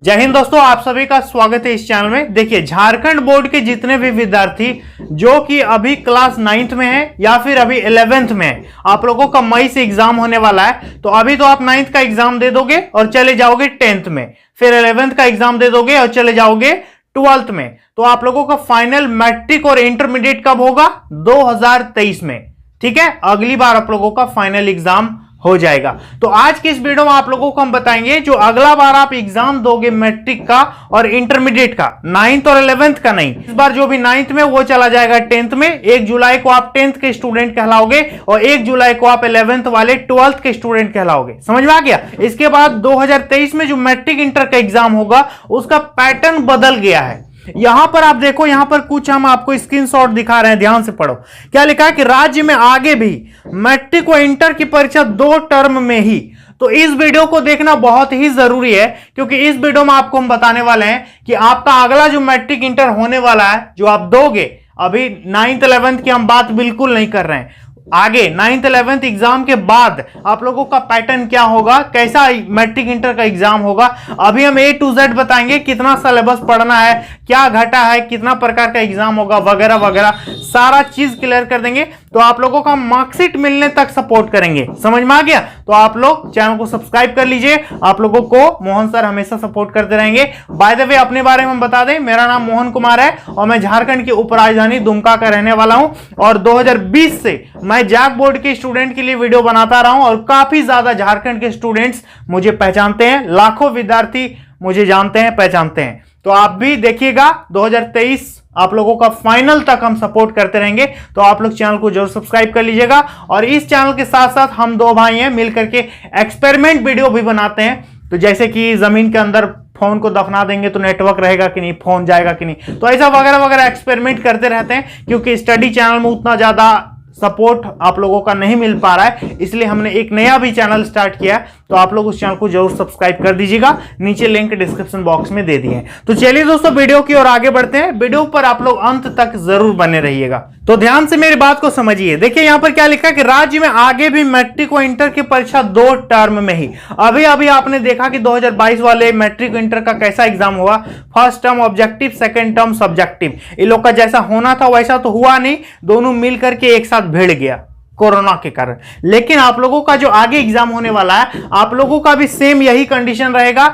जय हिंद दोस्तों, आप सभी का स्वागत है इस चैनल में। देखिए, झारखंड बोर्ड के जितने भी विद्यार्थी जो कि अभी क्लास 9th में है या फिर अभी 11th में है, आप लोगों का मई से एग्जाम होने वाला है। तो अभी तो आप 9th का एग्जाम दे दोगे और चले जाओगे 10th में, फिर 11th का एग्जाम दे दोगे और चले जाओगे 12th में। तो आप लोगों का फाइनल मैट्रिक और इंटरमीडिएट कब होगा? 2023 में। ठीक है, अगली बार आप लोगों का फाइनल एग्जाम हो जाएगा। तो आज की इस वीडियो में आप लोगों को हम बताएंगे जो अगला बार आप एग्जाम दोगे मैट्रिक का और इंटरमीडिएट का, 9th और 11th का नहीं, इस बार जो भी 9th में वो चला जाएगा 10th में। 1 जुलाई को आप 10th के स्टूडेंट कहलाओगे और 1 जुलाई को आप 11th वाले 12th के स्टूडेंट कहलाओगे। समझ में आ गया? इसके बाद 2023 में जो मैट्रिक इंटर का एग्जाम होगा उसका पैटर्न बदल गया है। यहां पर आप देखो, यहां पर कुछ हम आपको स्क्रीनशॉट दिखा रहे हैं, ध्यान से पढ़ो। क्या लिखा है कि राज्य में आगे भी मैट्रिक व इंटर की परीक्षा 2 टर्म में ही। तो इस वीडियो को देखना बहुत ही जरूरी है, क्योंकि इस वीडियो में आपको हम बताने वाले हैं कि आपका अगला जो मैट्रिक इंटर होने वाला है, जो आप दोगे, अभी 9th 11th की हम बात बिल्कुल नहीं कर रहे हैं, आगे 9th 11th एग्जाम के बाद आप लोगों का पैटर्न क्या होगा, कैसा मैट्रिक इंटर का एग्जाम होगा, अभी हम A to Z बताएंगे। कितना सिलेबस पढ़ना है, क्या घटा है, कितना प्रकार का एग्जाम होगा, वगैरह वगैरह सारा चीज क्लियर कर देंगे। तो आप लोगों का मार्कशीट मिलने तक सपोर्ट करेंगे। समझ में आ गया? तो आप लोग चैनल को सब्सक्राइब कर लीजिए। आप लोगों को मोहन सर हमेशा सपोर्ट करते रहेंगे। बाय द वे, अपने बारे में बता दें, मेरा नाम मोहन कुमार है और मैं झारखंड की उपराजधानी दुमका का रहने वाला हूं और 2020 से मैं जैक बोर्ड के स्टूडेंट के लिए वीडियो बनाता रहा हूं और काफी ज्यादा झारखंड के स्टूडेंट्स मुझे पहचानते हैं, लाखों विद्यार्थी मुझे जानते हैं, पहचानते हैं। तो आप भी देखिएगा, 2023 आप लोगों का फाइनल तक हम सपोर्ट करते रहेंगे। तो आप लोग चैनल को जरूर सब्सक्राइब कर लीजिएगा। और इस चैनल के साथ साथ हम 2 भाई हैं, मिलकर के एक्सपेरिमेंट वीडियो भी बनाते हैं। तो जैसे कि जमीन के अंदर फोन को दफना देंगे तो नेटवर्क रहेगा कि नहीं, फोन जाएगा कि नहीं, तो ऐसा वगैरह वगैरह एक्सपेरिमेंट करते रहते हैं। क्योंकि स्टडी चैनल में उतना ज्यादा सपोर्ट आप लोगों का नहीं मिल पा रहा है, इसलिए हमने एक नया भी चैनल स्टार्ट किया है। तो आप लोग उस चैनल को जरूर सब्सक्राइब कर दीजिएगा, नीचे लिंक डिस्क्रिप्शन बॉक्स में दे दिए हैं। तो चलिए दोस्तों, वीडियो की ओर आगे बढ़ते हैं। वीडियो पर आप लोग अंत तक जरूर बने रहिएगा। तो ध्यान से मेरी बात को समझिए। देखिए, यहां पर क्या लिखा है कि राज्य में आगे भी मैट्रिक व इंटर की परीक्षा 2 टर्म में ही। अभी अभी आपने देखा कि 2022 वाले मैट्रिक इंटर का कैसा एग्जाम हुआ। First term objective, second term subjective. इन लोग का जैसा होना था वैसा तो हुआ नहीं, दोनों मिलकर के एक साथ भिड़ गया कोरोना के कारण। लेकिन आप लोगों का जो आगे एग्जाम होने वाला है, आप लोगों का भी सेम यही कंडीशन रहेगा,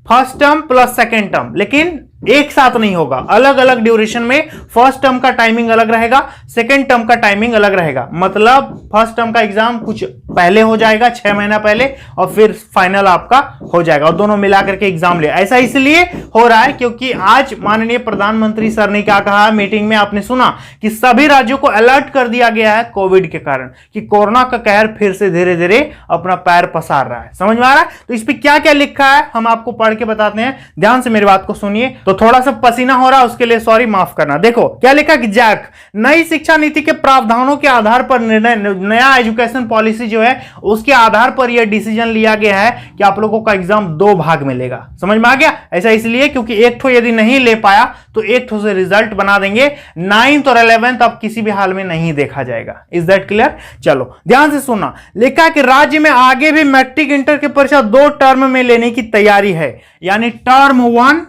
first term plus second term, लेकिन एक साथ नहीं होगा, अलग अलग ड्यूरेशन में। फर्स्ट टर्म का टाइमिंग अलग रहेगा, सेकेंड टर्म का टाइमिंग अलग रहेगा। मतलब फर्स्ट टर्म का एग्जाम कुछ पहले हो जाएगा, 6 महीना पहले, और फिर फाइनल आपका हो जाएगा और दोनों मिलाकर के एग्जाम ले। ऐसा इसलिए हो रहा है क्योंकि आज माननीय प्रधानमंत्री सर ने क्या कहा मीटिंग में, आपने सुना कि सभी राज्यों को अलर्ट कर दिया गया है कोविड के कारण, कि कोरोना का कहर फिर से धीरे धीरे अपना पैर पसार रहा है। समझ में आ रहा है? तो इस पर क्या क्या लिखा है हम आपको पढ़ के बताते हैं, ध्यान से मेरी बात को सुनिए। तो थोड़ा सा पसीना हो रहा है, उसके लिए सॉरी, माफ करना। देखो क्या लिखा कि जैक नई शिक्षा नीति के प्रावधानों के आधार पर निर्णय, नया एजुकेशन पॉलिसी जो है उसके आधार पर यह डिसीजन लिया गया है कि आप लोगों का एग्जाम 2 भाग में लेगा। समझ में आ गया? ऐसा इसलिए क्योंकि एक ठो यदि नहीं ले पाया तो एक ठो से रिजल्ट बना देंगे। 9th और 11th अब किसी भी हाल में नहीं देखा जाएगा। Is that clear? चलो ध्यान से सुनना। लिखा है कि राज्य में आगे भी मैट्रिक इंटर की परीक्षा 2 टर्म में लेने की तैयारी है, यानी टर्म 1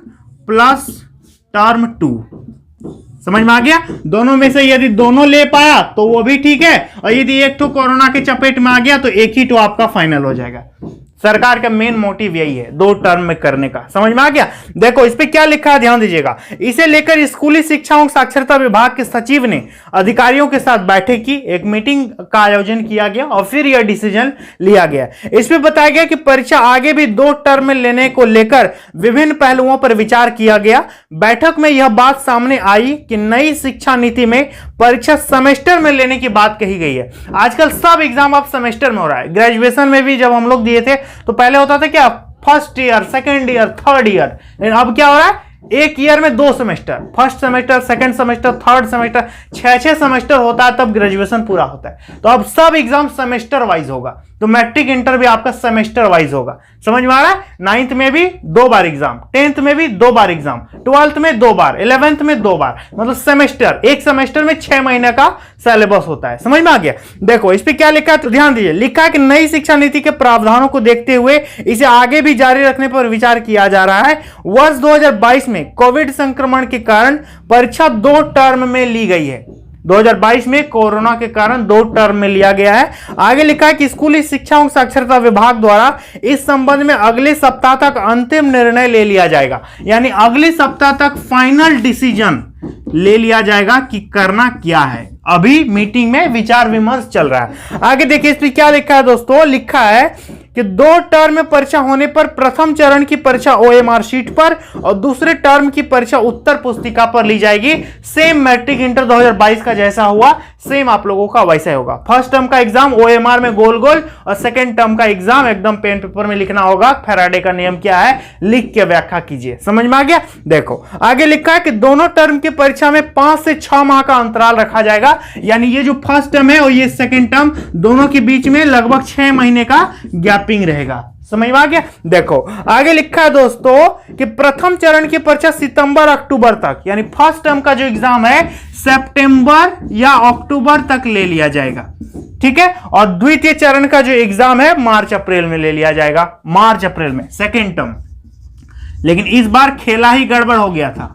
प्लस टर्म 2। समझ में आ गया? दोनों में से यदि दोनों ले पाया तो वो भी ठीक है, और यदि एक तो कोरोना के चपेट में आ गया तो एक ही तो आपका फाइनल हो जाएगा। सरकार का मेन मोटिव यही है, 2 टर्म में करने का। समझ में आ गया? देखो इस पे क्या लिखा है, ध्यान दीजिएगा। इसे लेकर स्कूली शिक्षा एवं साक्षरता विभाग के सचिव ने अधिकारियों के साथ बैठक की, एक मीटिंग का आयोजन किया गया और फिर यह डिसीजन लिया गया। इसमें बताया गया कि परीक्षा आगे भी 2 टर्म में लेने को लेकर विभिन्न पहलुओं पर विचार किया गया। बैठक में यह बात सामने आई कि नई शिक्षा नीति में परीक्षा सेमेस्टर में लेने की बात कही गई है। आजकल सब एग्जाम अब सेमेस्टर में हो रहा है। ग्रेजुएशन में भी जब हम लोग दिए थे तो पहले होता था क्या, first year, second year, third year, लेकिन अब क्या हो रहा है, एक ईयर में 2 semester, first semester, second semester, third semester, 6 semester होता है, तब ग्रेजुएशन पूरा होता है। तो अब सब एग्जाम सेमेस्टर वाइज होगा, तो मैट्रिक इंटर भी आपका सेमेस्टर वाइज होगा। समझ में आ रहा है? 9th में भी 2 बार एग्जाम, 10th में भी 2 बार एग्जाम, 12th में 2 बार, 11th में 2 बार, मतलब सेमेस्टर, एक सेमेस्टर में 6 महीने का सिलेबस होता है। समझ में आ गया? देखो इस पे क्या लिखा है तो ध्यान दीजिए। लिखा है कि नई शिक्षा नीति के प्रावधानों को देखते हुए इसे आगे भी जारी रखने पर विचार किया जा रहा है। वर्ष 2022 में कोविड संक्रमण के कारण परीक्षा 2 टर्म में ली गई है। 2022 में कोरोना के कारण 2 टर्म में लिया गया है। आगे लिखा है कि स्कूली शिक्षा एवं साक्षरता विभाग द्वारा इस संबंध में अगले सप्ताह तक अंतिम निर्णय ले लिया जाएगा, यानी अगले सप्ताह तक फाइनल डिसीजन ले लिया जाएगा कि करना क्या है। अभी मीटिंग में विचार विमर्श चल रहा है। आगे देखिए इस पर क्या लिखा है दोस्तों। लिखा है कि 2 टर्म में परीक्षा होने पर प्रथम चरण की परीक्षा OMR शीट पर और दूसरे टर्म की परीक्षा उत्तर पुस्तिका पर ली जाएगी। सेम मैट्रिक इंटर 2022 का जैसा हुआ सेम आप लोगों का वैसा ही होगा। फर्स्ट टर्म का एग्जाम OMR में गोल गोल और सेकंड टर्म का एग्जाम एकदम पेन पेपर में लिखना होगा। फैराडे का नियम क्या है, लिख के व्याख्या कीजिए। समझ में आ गया? देखो आगे लिखा है कि दोनों टर्म की परीक्षा में 5 से 6 माह का अंतराल रखा जाएगा, यानी ये जो फर्स्ट टर्म है और ये सेकंड टर्म, दोनों के बीच में लगभग 6 महीने का गैपिंग रहेगा। समझ में आ गया? देखो आगे लिखा है दोस्तों कि प्रथम चरण की परीक्षा सितंबर अक्टूबर तक, यानी फर्स्ट टर्म का जो एग्जाम है सितंबर या अक्टूबर तक ले लिया जाएगा, ठीक है। और द्वितीय चरण का जो एग्जाम है मार्च अप्रैल में ले लिया जाएगा, मार्च अप्रैल में सेकेंड टर्म। लेकिन इस बार खेला ही गड़बड़ हो गया था,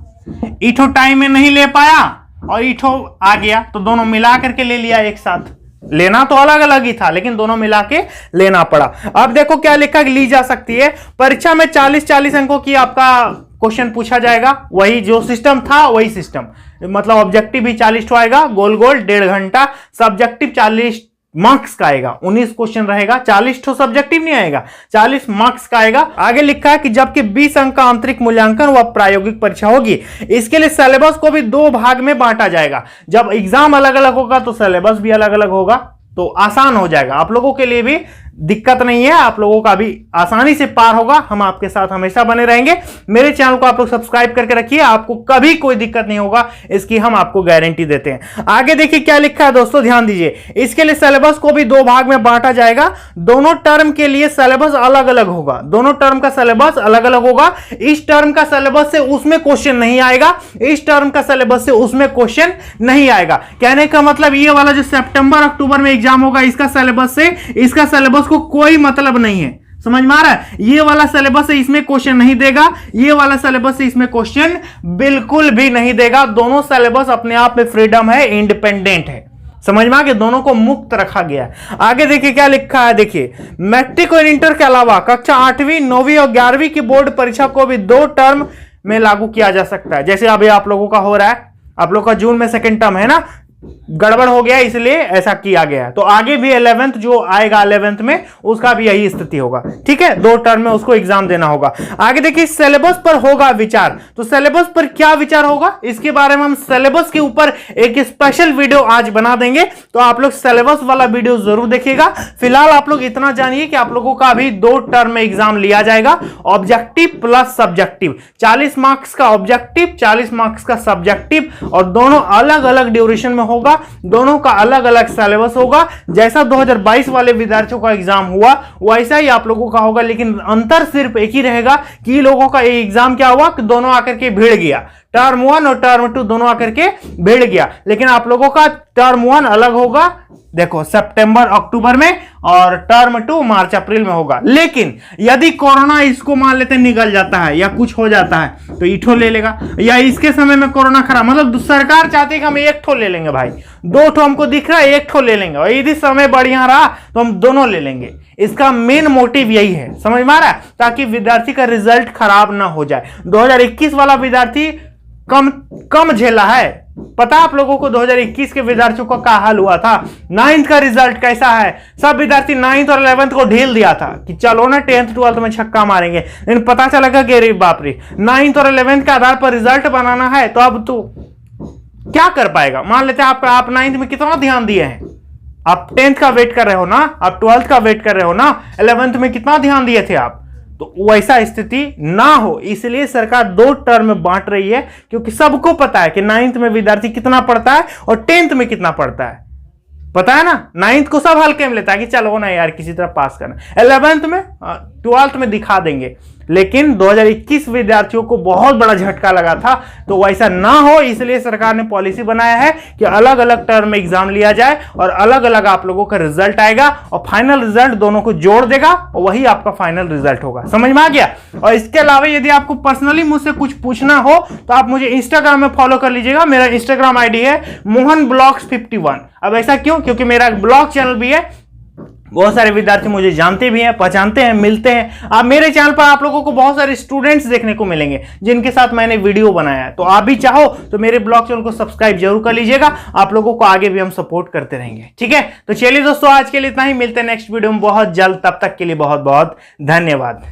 इठो टाइम में नहीं ले पाया और इठो आ गया, तो दोनों मिला करके ले लिया एक साथ। लेना तो अलग अलग ही था लेकिन दोनों मिला के लेना पड़ा। अब देखो क्या लिखा ली जा सकती है। परीक्षा में 40-40 अंकों की आपका क्वेश्चन पूछा जाएगा, वही जो सिस्टम था वही सिस्टम, मतलब ऑब्जेक्टिव भी 40 आएगा, गोल गोल 1.5 घंटा, सब्जेक्टिव 40 मार्क्स का आएगा, 19 क्वेश्चन रहेगा, 40 तो सब्जेक्टिव नहीं आएगा, 40 मार्क्स का आएगा। आगे लिखा है कि जबकि 20 अंक का आंतरिक मूल्यांकन व प्रायोगिक परीक्षा होगी। इसके लिए सिलेबस को भी 2 भाग में बांटा जाएगा। जब एग्जाम अलग अलग होगा तो सिलेबस भी अलग अलग होगा, तो आसान हो जाएगा आप लोगों के लिए, भी दिक्कत नहीं है, आप लोगों का भी आसानी से पार होगा। हम आपके साथ हमेशा बने रहेंगे। मेरे चैनल को आप लोग सब्सक्राइब करके रखिए, आपको कभी कोई दिक्कत नहीं होगा, इसकी हम आपको गारंटी देते हैं। आगे देखिए क्या लिखा है दोस्तों, ध्यान दीजिए। इसके लिए सिलेबस को भी 2 भाग में बांटा जाएगा। दोनों टर्म के लिए सिलेबस अलग अलग होगा, दोनों टर्म का सिलेबस अलग अलग होगा। इस टर्म का सिलेबस से उसमें क्वेश्चन नहीं आएगा, इस टर्म का सिलेबस से उसमें क्वेश्चन नहीं आएगा। कहने का मतलब ये वाला जो सितंबर अक्टूबर में एग्जाम होगा, इसका सिलेबस से इसका सिलेबस को कोई मतलब नहीं है। समझ में आ रहा है? ये वाला सिलेबस से इसमें क्वेश्चन नहीं देगा, ये वाला सिलेबस से इसमें क्वेश्चन बिल्कुल भी नहीं देगा। दोनों सिलेबस अपने आप में फ्रीडम है, इंडिपेंडेंट है। समझ में आ गया? दोनों को मुक्त रखा गया है। आगे देखिए क्या लिखा है, देखिए मैट्रिक और इंटर के अलावा कक्षा 8वीं, 9वीं और 11वीं की बोर्ड परीक्षा को भी 2 टर्म में लागू किया जा सकता है। जैसे अभी आप लोगों का हो रहा है, आप लोग का जून में सेकेंड टर्म है ना, गड़बड़ हो गया इसलिए ऐसा किया गया है। तो आगे भी 11th जो आएगा 11th में उसका भी यही स्थिति होगा, ठीक है। 2 टर्म में उसको एग्जाम देना होगा। आगे देखिए सिलेबस पर होगा विचार। तो सिलेबस पर क्या विचार होगा, इसके बारे में हम सिलेबस के ऊपर एक स्पेशल वीडियो आज बना देंगे, तो आप लोग सिलेबस वाला वीडियो जरूर देखिएगा। फिलहाल आप लोग इतना जानिए कि आप लोगों का अभी 2 टर्म में एग्जाम लिया जाएगा, ऑब्जेक्टिव प्लस सब्जेक्टिव। 40 मार्क्स का ऑब्जेक्टिव, 40 मार्क्स का सब्जेक्टिव, और दोनों अलग अलग ड्यूरेशन में होगा, दोनों का अलग अलग सिलेबस होगा। जैसा 2022 वाले विद्यार्थियों का एग्जाम हुआ वैसा ही आप लोगों का होगा, लेकिन अंतर सिर्फ एक ही रहेगा कि लोगों का एग्जाम क्या हुआ कि दोनों आकर के भिड़ गया, टर्म 1 और टर्म 2 दोनों आकर के भिड़ गया। लेकिन आप लोगों का टर्म 1 अलग होगा, देखो सितंबर अक्टूबर में, और टर्म 2 मार्च अप्रैल में होगा। लेकिन यदि कोरोना इसको मान लेते निकल जाता है या कुछ हो जाता है तो इठो ले लेगा, या इसके समय में कोरोना खराब, मतलब सरकार चाहती है कि हम 1 ठो ले लेंगे भाई, 2 ठो हमको दिख रहा है 1 ठो ले लेंगे, और यदि समय बढ़िया रहा तो हम दोनों ले लेंगे। इसका मेन मोटिव यही है, समझ में आ रहा है, ताकि विद्यार्थी का रिजल्ट खराब ना हो जाए। 2021 वाला विद्यार्थी कम झेला है। पता आप लोगों को 2021 के विद्यार्थियों का क्या हाल हुआ था, 9th का रिजल्ट कैसा है। सब विद्यार्थी 9th और 11th को ढील दिया था कि चलो ना 10th 12th में छक्का मारेंगे, लेकिन पता चला कि अरे बाप रे 9th और 11th के आधार पर रिजल्ट बनाना है, तो अब तो क्या कर पाएगा। मान लेते हैं आप 9th में कितना ध्यान दिए हैं, आप 10th का वेट कर रहे हो ना, आप 12th का वेट कर रहे हो ना, 11th में कितना ध्यान दिए थे आप, तो वैसा स्थिति ना हो इसलिए सरकार 2 टर्म में बांट रही है, क्योंकि सबको पता है कि 9th में विद्यार्थी कितना पढ़ता है और 10th में कितना पढ़ता है। पता है ना, 9th को सब हल्के में लेता है कि चलो ना यार किसी तरह पास करना, 11th में 12th में दिखा देंगे। लेकिन 2021 विद्यार्थियों को बहुत बड़ा झटका लगा था, तो वैसा ना हो इसलिए सरकार ने पॉलिसी बनाया है कि अलग अलग टर्म में एग्जाम लिया जाए और अलग अलग आप लोगों का रिजल्ट आएगा और फाइनल रिजल्ट दोनों को जोड़ देगा और वही आपका फाइनल रिजल्ट होगा। समझ में आ गया? और इसके अलावा यदि आपको पर्सनली मुझसे कुछ पूछना हो तो आप मुझे इंस्टाग्राम में फॉलो कर लीजिएगा। मेरा इंस्टाग्राम आईडी है mohanblogs51। अब ऐसा क्यों? क्योंकि मेरा ब्लॉग चैनल भी है, बहुत सारे विद्यार्थी मुझे जानते भी हैं, पहचानते हैं, मिलते हैं। आप मेरे चैनल पर आप लोगों को बहुत सारे स्टूडेंट्स देखने को मिलेंगे जिनके साथ मैंने वीडियो बनाया है। तो आप भी चाहो तो मेरे ब्लॉग चैनल को सब्सक्राइब जरूर कर लीजिएगा, आप लोगों को आगे भी हम सपोर्ट करते रहेंगे। ठीक है, तो चलिए दोस्तों आज के लिए इतना ही, मिलते हैं नेक्स्ट वीडियो में बहुत जल्द। तब तक के लिए बहुत बहुत धन्यवाद।